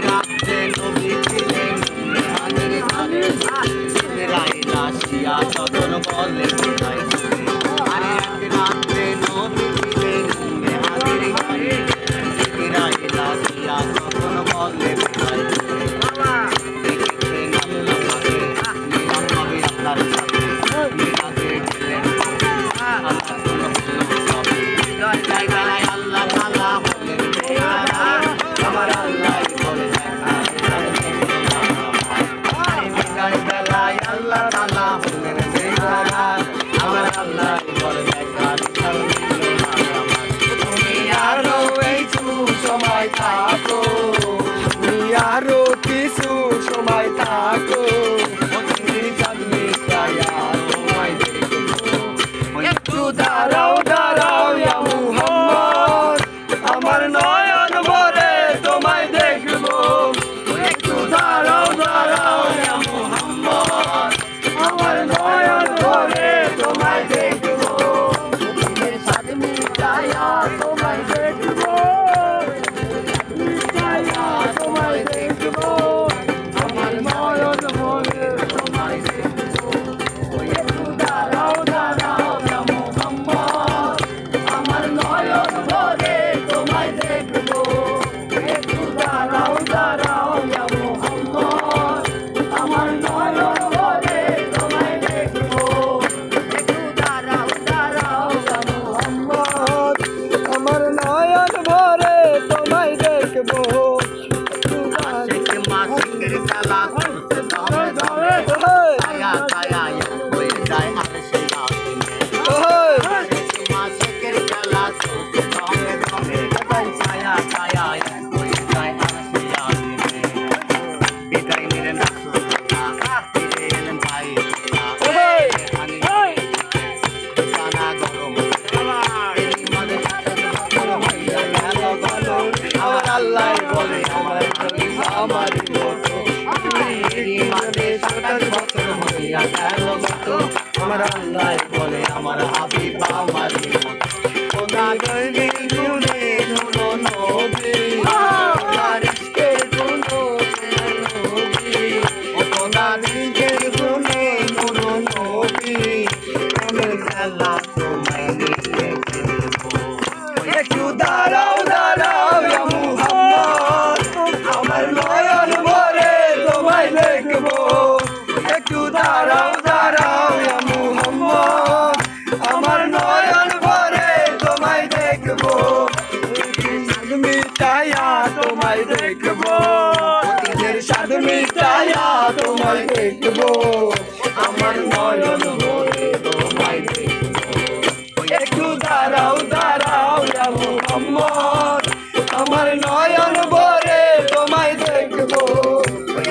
রাত্রে নবী ছিলেন মেহানের ধারে জিবরাইল আসিয়া তখন বলে কোথায় তুমি আরে এক রাত্রে নবী ছিলেন মেহানের ধারে জিবরাইল আসিয়া তখন বলে কোথায় তুমি দেখেছেন আল্লাহ পাকে মিলাদ হবে আপনার সাথে মিলাদে গেলেন আল্লাহ কোন হবে জায়গায় আল্লাহ তাআলা হলেন বেয়ারা আমার আল্লাহ বলে বেলায় আল্লাহ তাআলা হলেন বেয়ারা আমার আল্লাহ বলে তুমি আরো একটু সময় থাকো তুমি আরো কিছু সময় থাকো একটু দাঁড়াও দাঁড়াও ইয়া মুহাম্মদ আমার নয়ন ভরে তোমায় দেখবো একটু দাঁড়াও দাঁড়াও ইয়া মুহাম্মদ আমার নয়ন ভরে তোমায় দেখবো সাথ মিটায়া তোমায় দেখবো মিটায়া তোমায় দেখবো আমার নয়ন ভরে তোমায় দেখবো একটু দাঁড়াও দাঁড়াও ইয়া মুহাম্মদ আমার নয়ন ভরে তোমায় দেখবো একটু দাঁড়াও দাঁড়াও ইয়া মুহাম্মদ আমার নয়ন ভরে তোমায় দেখবো একটু দাঁড়াও দাঁড়াও ইয়া মুহাম্মদ আমার নয়ন ভরে তোমায় দেখবো আশিক মাসিকের খেলা করতে ধরে ধরে ছায়া ছায়া হয়ে যায় আরশে আসিমে আশিক মাসিকের খেলা করতে ধরে ধরে ছায়া ছায়া হয়ে যায় আরশে আসিমে বিদায় নিলেন রাসূলুল্লাহ ফিরে এলেন ভাই সানা গরম আমার আল্লাহ বলে আমার আমারই মতো মাঝে 27 বছর হইয়া গেল গত আমার আল্লাহ বলে আমার হাবিব আমারই মতো খোদা গইলেন গুনে নুরো নবী আর ইশকে গুনো নবী ও খোদা দিলেন গুনে নুরো নবী আমি খেলা তোমায় নিয়ে খেলবো একটু দাঁড়াও দাঁড়াও ইয়া মুহাম্মদ আমার নয়ন ভরে তোমায় দেখবো একটু দাঁড়াও দাঁড়াও ইয়া মুহাম্মদ আমার নয়ন ভরে তোমায় দেখবো সাদ মিটায়া তোমায় দেখবো সাদ মিটায়া তোমায় দেখবো আমার নয়ন ভরে তোমায় দেখবো একটু দাঁড়াও দাঁড়াও ইয়া মুহাম্মদ আমার নয়ন ভরে তোমায় দেখবো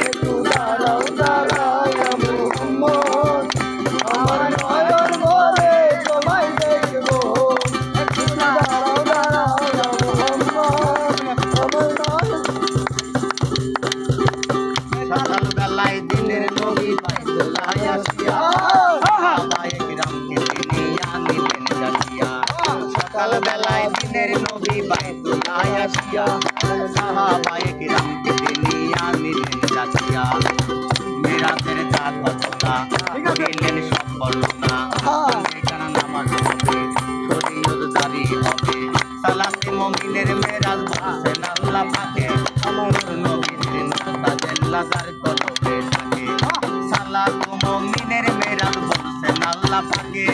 একটু দাঁড়াও দাঁড়াও ইয়া মুহাম্মদ আমার নয়ন ভরে তোমায় দেখবো একটু দাঁড়াও দাঁড়াও ইয়া মুহাম্মদ আমার নয়ন সকালবেলায় দিনের নবী বাইতুল্লাহ আসিয়া সাহাবায়ে কিরামকে নিয়া নিলেন যাচিয়া সকালবেলায় দিনের নবী বাইতুল্লাহ আসিয়া সাহাবায়ে কিরামকে নিয়া নিলেন যাচিয়া মিরাজের চাঁদ ঘটনা দিলেন সফল না এখানে নামাজ হবে শরীয়ত জারি হবে সালাতে মুমিনের মেরাজ বলছেন আল্লাহ পাকে আমার নবীর নূর তাজাল্লাদার কলবে থাকে সালাতে মুমিনের মেরাজ বলছেন আল্লাহ পাকে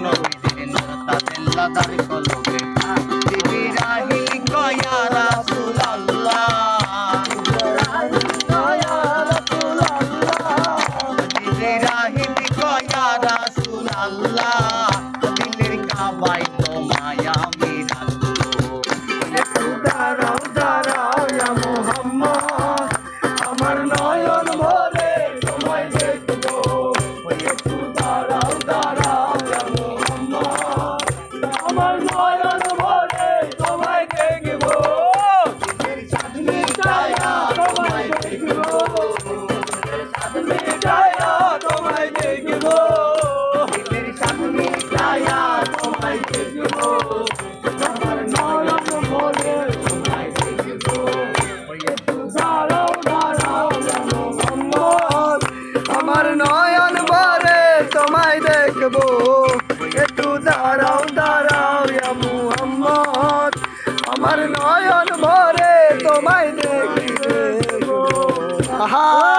নবীর নূর তাজাল্লাদার কলবে জিবরাইল কয়া রাসূলুল্লাহ জিবরাইল কয়া রাসূলুল্লাহ দিলের কাবায় তোমায় আমি রাখবো একটু দাঁড়াও দাঁড়াও ইয়া মুহাম্মদ আমার নয়ন ভরে তোমায় দেখবো একটু দাঁড়াও দাঁড়াও ইয়া মুহাম্মদ আমার নয়ন নয়ন ভরে তোমায় দেখিতে আহা